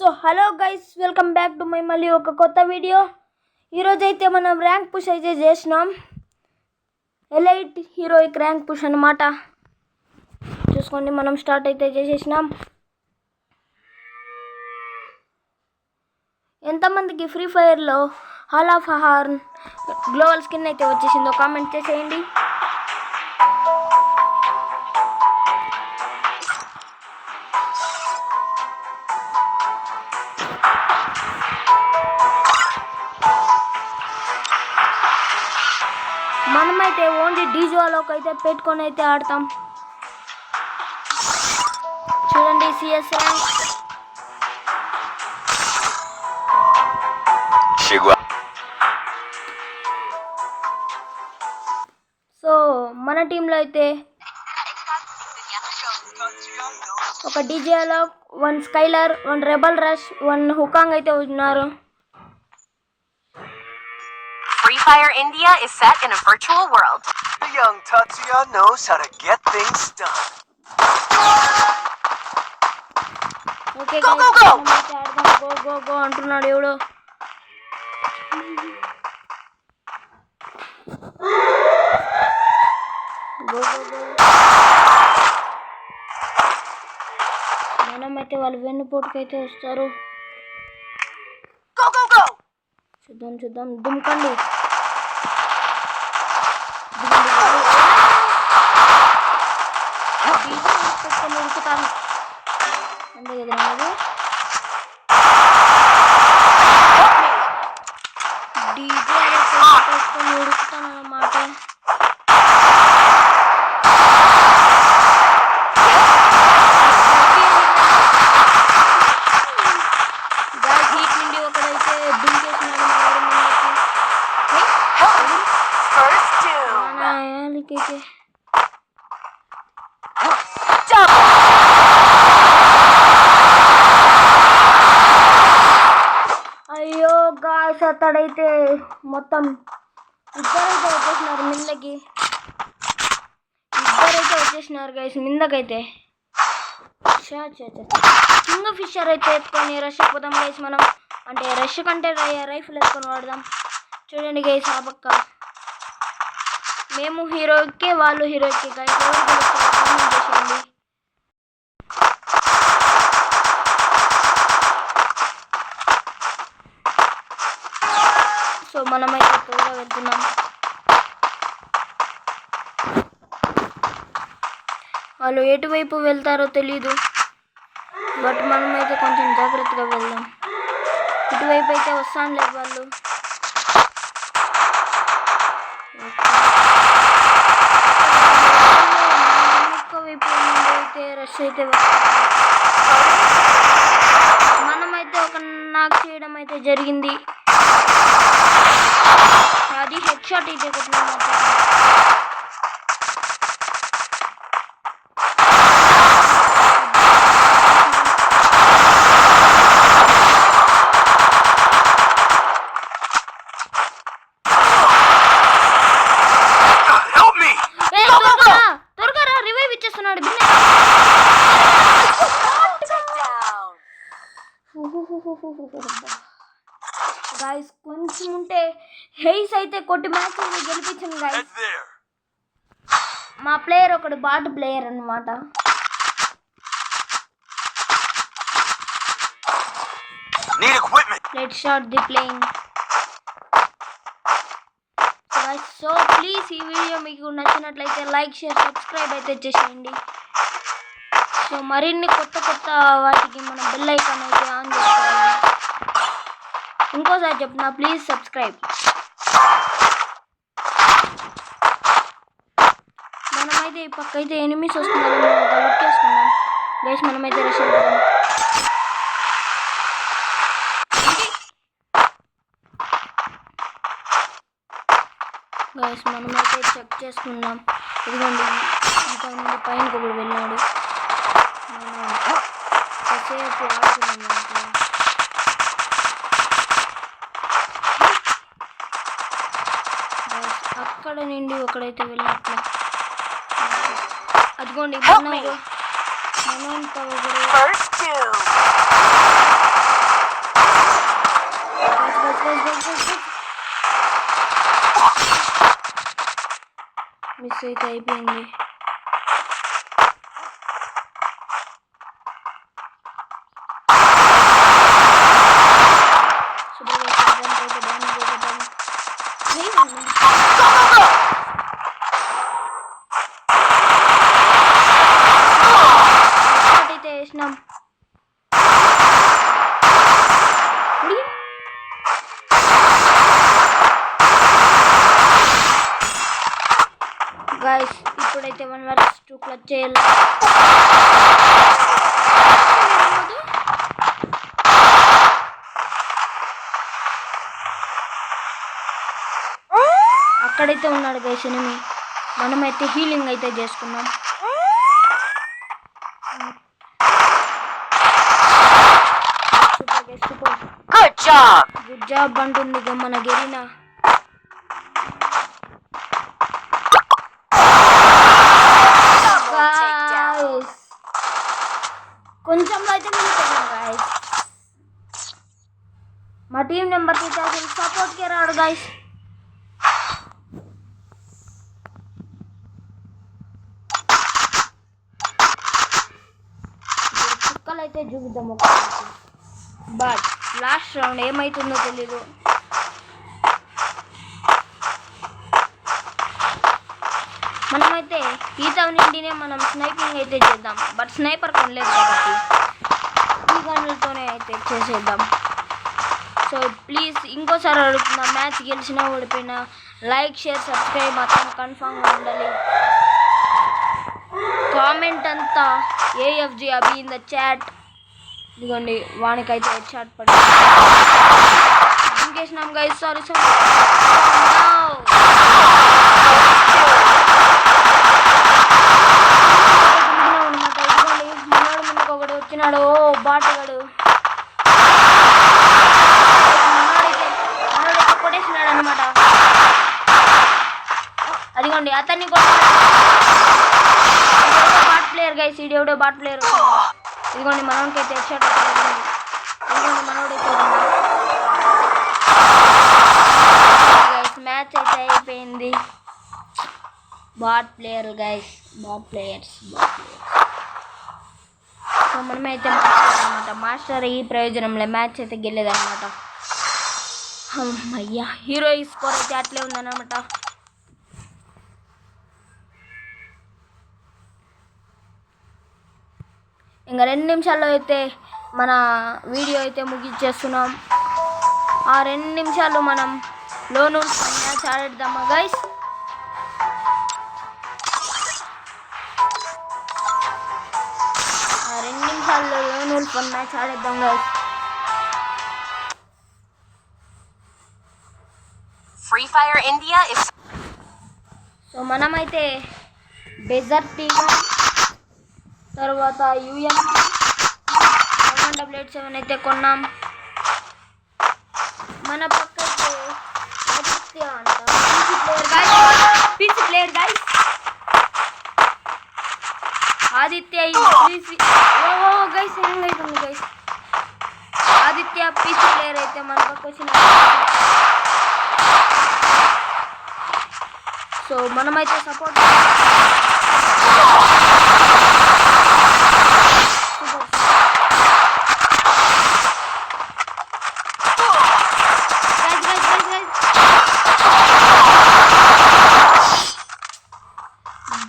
So hello guys, welcome back to my మళ్ళీ ఒక కొత్త వీడియో. ఈరోజు అయితే మనం ర్యాంక్ పుష్ అయితే చేసినాం. ఎలైట్ హీరోయిక్ ర్యాంక్ పుష్ అన్నమాట. చూసుకోండి, మనం స్టార్ట్ అయితే చేసేసినాం. ఎంతమందికి ఫ్రీ ఫైర్లో hall of horn global skin అయితే వచ్చేసిందో కామెంట్ చేసేయండి. మనమైతే ఓన్లీ డీజోలోకి అయితే పెట్టుకొని అయితే ఆడతాం. చూడండి, సిఎస్ ర్యాంక్. సో మన టీంలో అయితే ఒక డీజేలో 1 స్కైలర్, 1 రెబల్ రష్, 1 హుకాంగ్ అయితే ఉన్నారు. Free Fire India is set in a virtual world. The young Tatsuya knows how to get things done. Okay Go, go, go! Go go go అంటున్నాడు ఎవడో. Go go go. మనమైతే వాళ్ళు వెన్నుపోటుకైతే వస్తారు. Go, go, go! చూద్దాం చూద్దాం, దుమ్కండి. ఉరుకుతాను అంతే కదా అది. డీజే పెట్టుకొని ఉరుకుతాను అన్నమాట. హీట్ నుండి ఒకడైతే దుంకేసినాడు. First doom. నాయనకైతే Double. అయ్యో గాయ్స్, అతడైతే మొత్తం ఇద్దరైతే వచ్చేసినారు మిందకి. గైస్ మిందకైతే. కింగ్ ఫిషర్ అయితే ఎత్తుకొని రష్ అయిపోతాం గైస్ మనం. అంటే రష్ కంటే రైఫిల్ ఎత్తుకొని వాడదాం. చూడండి గైస్, ఆ పక్క మేము హీరోకి, వాళ్ళు హీరోకి. గైస్ ఎవరు గెలుస్తారో కామెంట్ చేసేయండి. సో మనమైతే త్వరగా వెళ్తున్నాం. వాళ్ళు ఎటువైపు వెళ్తారో తెలీదు, బట్ మనమైతే కొంచెం జాగ్రత్తగా వెళ్దాం. ఇటువైపు అయితే వస్తాను లేదు వాళ్ళు. వైపు అయితే రష్ అయితే మనమైతే ఒక నాక్ చేయడం అయితే జరిగింది. అది హెడ్ షాట్ అయితే కొట్టినాము. త్వరగా రా, రివైవ్ ఇచ్చేస్తున్నాడు. గాయస్ కొంచెం ఉంటే హెయిస్ అయితే కొట్టి మ్యాచ్ గెలిపించాను గాయస్. మా ప్లేయర్ ఒకడు బాట్ ప్లేయర్ అన్నమాట. Let's start the playing. So please ఈ వీడియో మీకు నచ్చినట్లయితే లైక్, షేర్, సబ్స్క్రైబ్ అయితే చేసేయండి. సో మరిన్ని కొత్త వాటికి మనం బెల్ ఐకాన్ అయితే ఆన్ చేసుకోవాలి. ఇంకోసారి చెప్తున్నా, ప్లీజ్ సబ్స్క్రైబ్. మనమైతే ఈ పక్క అయితే ఎనిమిస్ వస్తున్నారు, లుక్ చేసుకున్నాం గైస్. మనమైతే రష్ అయిపోతాం. గైస్ మనమైతే చెక్ చేసుకున్నాం. ఇదిగోండి, ఇంకా ముందు పైన ఒకడు వెళ్ళాడు. కాసేపు ఆడుకున్నాం. అక్కడ నుండి ఒకడైతే వెళ్ళినట్లు. అదిగోండి, మనం First doom. మ్యాచ్ అయితే అయిపోయింది. అయితే వేసినాం. గైస్ ఇప్పుడైతే 1 vs 2 క్లచ్ చేయాలి. అక్కడైతే ఉన్నాడు గైస్ ఎనిమి. మనమైతే హీలింగ్ అయితే చేసుకున్నాం. Super Good job. Good job అంటుంది ఇక మన గెరీనా. కొంచెంలో అయితే మనం గాయస్. మా టీం నెంబర్ 3000 సపోర్ట్కి రాడు గాయస్. చుక్కలు అయితే చూపిద్దాం ఒకసారి. బట్ లాస్ట్ రౌండ్ ఏమవుతుందో తెలీదు. మనమైతే ఈత నిండినే మనం స్నైపింగ్ అయితే చేద్దాం. బట్ స్నైపర్ కొనలేదు కాబట్టి ఈ గన్లతోనే అయితే చేసేద్దాం. సో ప్లీజ్ ఇంకోసారి అడుగుతున్నా, మ్యాచ్ గెలిచినా ఓడిపోయినా లైక్ షేర్ సబ్స్క్రైబ్ మాత్రం కన్ఫామ్గా ఉండాలి. కామెంట్ అంతా AFG అభి ఇన్ ద చాట్. ఇదిగోండి వానికైతే హెడ్ షాట్ పడి ఇంకేసినాం గైస్. సారీ అనమాట. ఇదిగోండి మనోడు ముందుకు ఒకటి వచ్చినాడు. ఓ బాటగాడు మనోడైతే కొట్టేసినాడు అనమాట. అదిగోండి అతన్ని బాట్ ప్లేయర్ గైస్. ఈడెవడో బాట్ ప్లేయర్. ఇదిగోండి మనోడికైతే హెడ్ షాట్. ఇదిగోండి మనోడైతే గైస్ మ్యాచ్ అయితే అయిపోయింది. Bot player guys, bot players. So మనమైతే అనమాట మాస్టర్ ఈ ప్రయోజనంలో మ్యాచ్ అయితే గెలేదన్నమాట. అయ్యా హీరో స్కోర్ అయితే అట్లే ఉందన్నమాట. ఇంకా 2 నిమిషాల్లో అయితే మన వీడియో అయితే ముగించేస్తున్నాం. ఆ 2 నిమిషాలు మనం లోన్ మ్యాచ్ ఆడేద్దామా గైస్. ఆ 2 నిమిషాల్లో లోన్ మ్యాచ్ ఆడేద్దాం guys. Free Fire India is. So మనమైతే డెజర్ట్ టీగా తర్వాత UMP 788 అయితే కొన్నాం. మన పక్క అయితే ఆదిత్య అంట PC player guys. Aditya guys ఏమైతుంది గైస్. ఆదిత్య PC ప్లేయర్ అయితే మన పక్క వచ్చిన. సో మనమైతే సపోర్ట్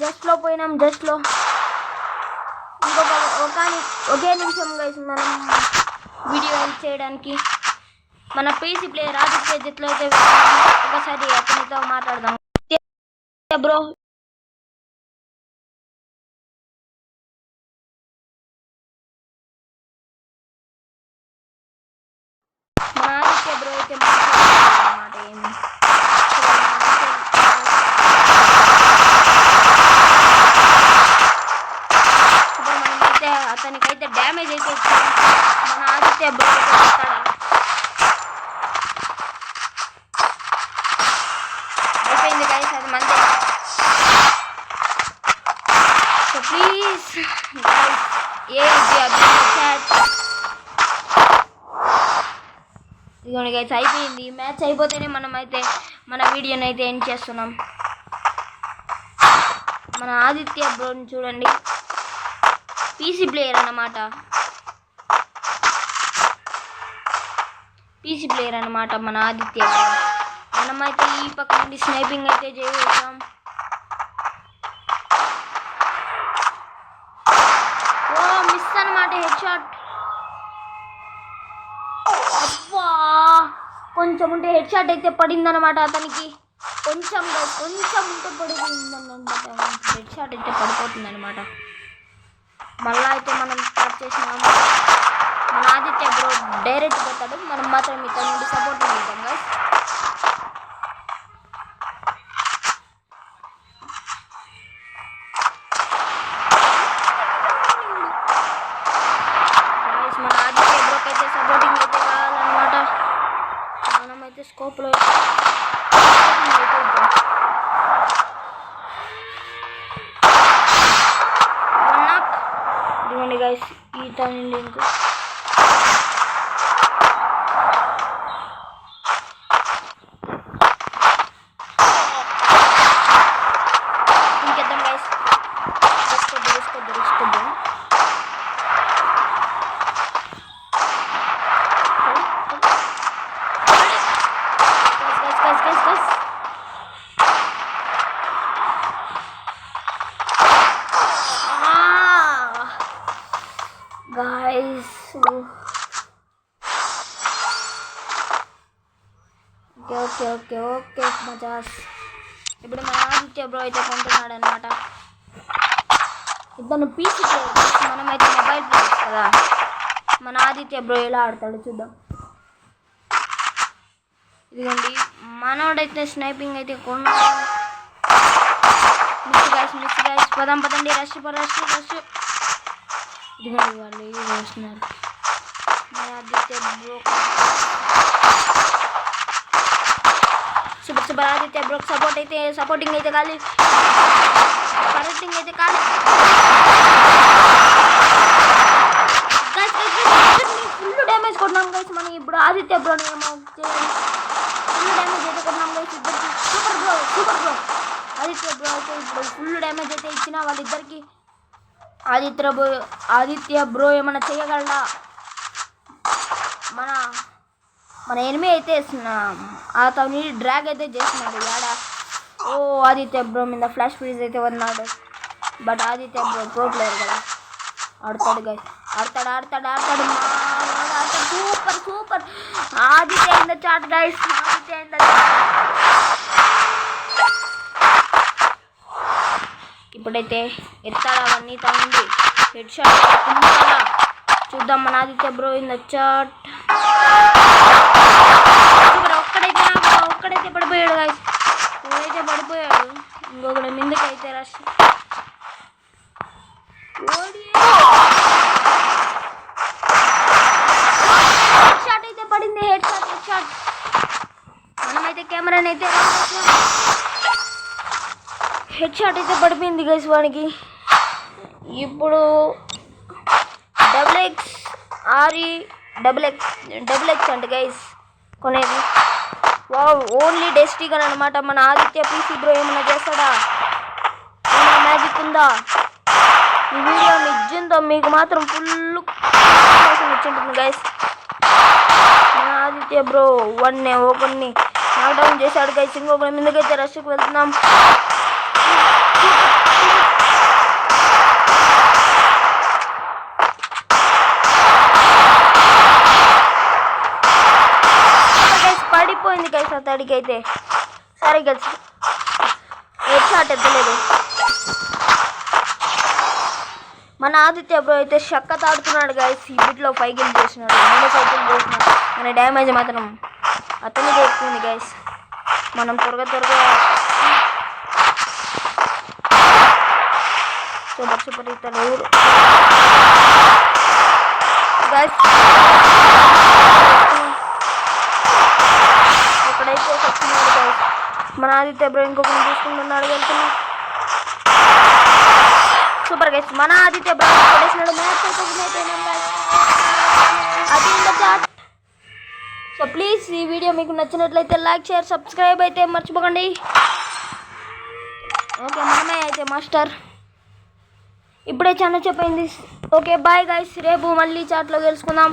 జస్ట్లో పోయినాం. జస్ట్లో ఒకే నిమిషం గైస్ మనం వీడియో ఎండ్ చేయడానికి. మన PC ప్లేయర్ ఆదిత్య జట్లో అయితే ఒకసారి అతనితో మాట్లాడదాం. బ్రో మన ఆదిత్య బ్రో అయితే మాట్లాడాలన్నమాట. ఏమి మనమైతే అతనికైతే డ్యామేజ్ అయితే ఇచ్చాం. మన ఆదిత్య బ్రో అయితే మాట్లాడాలి. అయిపోయింది గైస్ అది మందే. సో ప్లీజ్ గైస్ ఇదిగోండి గైస్ అయిపోయింది. మ్యాచ్ అయిపోతేనే మనం అయితే మన వీడియోని అయితే ఎండ్ చేస్తున్నాం. మన ఆదిత్య బ్రోని చూడండి, పీసీ ప్లేయర్ అన్నమాట. పీసీ ప్లేయర్ అన్నమాట మన ఆదిత్య బ్రో. మనమైతే ఈ పక్క నుండి స్నైపింగ్ అయితే చేసాం. ఓ మిస్ అన్నమాట, హెడ్ షాట్. అబ్బా, కొంచెం ఉంటే హెడ్ షాట్ అయితే పడిందన్నమాట అతనికి. కొంచెం ఉంటే పడిపోయిందన్నమాట, హెడ్ షాట్ అయితే పడిపోతుంది అనమాట. మళ్ళీ అయితే మనం స్టార్ట్ చేసినాము. మన ఆదిత్య బ్రో డైరెక్ట్ పోతాడు, మనం మాత్రం ఇక్కడ నుండి సపోర్ట్ చేద్దాం గైస్. మన ఆదిత్య బ్రోకి అయితే సపోర్టింగ్ అయితే కావాలన్నమాట. మనమైతే స్కోప్లో ఇదిగోండి గైస్, ఈ టర్న్ లింక్. ఇంకేద్దాం గైస్, దొరుకుతుందా guys. ఓకే మజాస్. ఇప్పుడు మన ఆదిత్య బ్రో అయితే కొంటున్నాడు అనమాట. ఇద్దరు పీసీ ప్లేయర్, మనమైతే మొబైల్ ప్లేయర్స్ కదా. మన ఆదిత్య బ్రో ఎలా ఆడతాడు చూద్దాం. ఇదిగోండి, మనోడైతే స్నైపింగ్ అయితే కొన్నాడు. మిస్ గైస్, పదండి, రష్. ఇదిగోండి వాళ్ళు ఏం చేస్తున్నారు. మన ఆదిత్య బ్రో సూపర్ ఆదిత్య బ్రోకి సపోర్టింగ్ అయితే కాలి, కరెక్టింగ్ అయితే కాలి. ఫుల్ డ్యామేజ్ కొట్టినాం గైస్ మనం. ఇప్పుడు ఆదిత్య బ్రోని ఏమో ఫుల్ డ్యామేజ్ అయితే కొట్టినాం గైస్ ఇద్దరికి. సూపర్ బ్రో ఆదిత్య బ్రో అయితే ఇప్పుడు ఫుల్ డ్యామేజ్ అయితే ఇచ్చిన వాళ్ళిద్దరికి. ఆదిత్య బ్రో ఏమన్నా చేయగలడా? మన ఎనిమి అయితే అతని డ్రాగ్ అయితే చేస్తున్నాడు యాడ. ఓ ఆదిత్య బ్రో మీద ఫ్లాష్ ఫ్రీజ్ అయితే ఉన్నాడు. But Aditya bro pro player కదా, ఆడతాడు గైస్, ఆడతాడు. Super Aditya in the chat guys, Aditya in the chat. ఇప్పుడైతే ఎత్తాడా అవన్నీ తగ్గింది, హెడ్ షాట్ కుంటాడా చూద్దాం. మన Aditya bro in the chat. ఒక్కడైతే పడిపోయాడు గైస్, పడిపోయాడు. ఇంకొకటి ముందుకైతే రష్. హెడ్ షాట్ అయితే పడింది, హెడ్ షాట్. మనమైతే కెమెరాని అయితే హెడ్ షాట్ అయితే పడిపోయింది గైస్ వానికి. ఇప్పుడు XXX అంటే గైస్ కొనేది. ఓన్లీ డెస్టిగన్ అనమాట. మన ఆదిత్య పీసీ బ్రో ఏమన్నా చేస్తాడా? ఏమైనా మ్యాజిక్ ఉందా? ఈ వీడియో నిజంతో మీకు మాత్రం ఫుల్ ఇచ్చింటుంది గైస్. మన ఆదిత్య బ్రో ఒకరిని నాక్డౌన్ చేశాడు గైస్. ఇంకొకరి ముందుకైతే రష్కి వెళ్తున్నాం. పడిపోయింది గైస్ అతడికి అయితే. సరే గైస్, హెడ్ షాట్ ఎత్తలేదు. మన ఆదిత్య బ్రో అయితే షక్కత ఆడుతున్నాడు గైస్. ఈ బిట్లో 5 కిల్ చేసినాడు, 5 కిల్ చేసినాడు. మన డ్యామేజ్ మాత్రం అతనికి ఎక్కువ గైస్. మనం త్వరగా సూపర్ ఇతను గైస్. ఎక్కడైతే వచ్చినాడు గైస్. మన ఆదిత్య బ్రో ఇంకొకరిని చూసుకుంటున్నాడు, వెళ్తున్నా. సూపర్ గైస్, మన ఆదిత్య బ్రో కొట్టేసినాడు. మ్యాచ్ అయితే విన్ అయిపోయినాం గైస్. అది in the chat. So please ఈ వీడియో మీకు నచ్చినట్లయితే లైక్, షేర్, సబ్స్క్రైబ్ అయితే మర్చిపోకండి. ఓకే మనమే అయితే మాస్టర్. ఇప్పుడే చాలా చెప్పింది. ఓకే బాయ్ గైస్, రేపు మళ్ళీ చాట్లో గెలుచుకుందాం.